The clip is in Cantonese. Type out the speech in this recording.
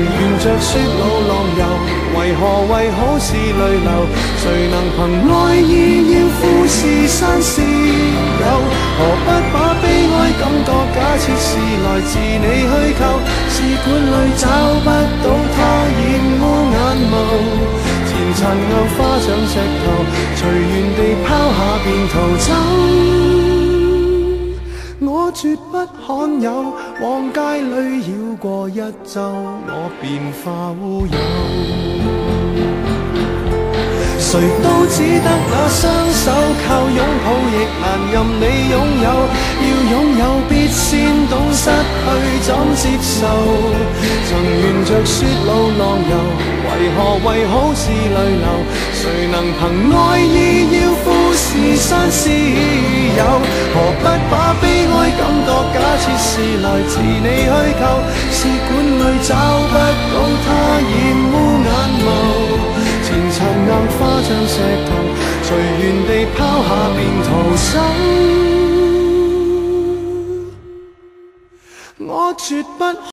沿着雪路浪游，为何为好事泪流？谁能凭爱意要富士山私有？何不把悲哀感觉假设是来自你虚构？试管里找不到它，染污眼眸。前尘硬化像石头，随缘地抛下便逃走。我绝不罕有，往街里绕过一周，我便化烏有。谁都只得那雙手，靠擁抱亦難任你擁有。要擁有必先懂失去怎接受。曾沿着雪路浪遊，為何為好事淚流？誰能憑愛意要富士山私有？何不把悲哀感覺假設是來自你虛構？試管裏找不到它，染污眼眸。前塵硬化像石頭，隨緣地拋下便逃走。我絕不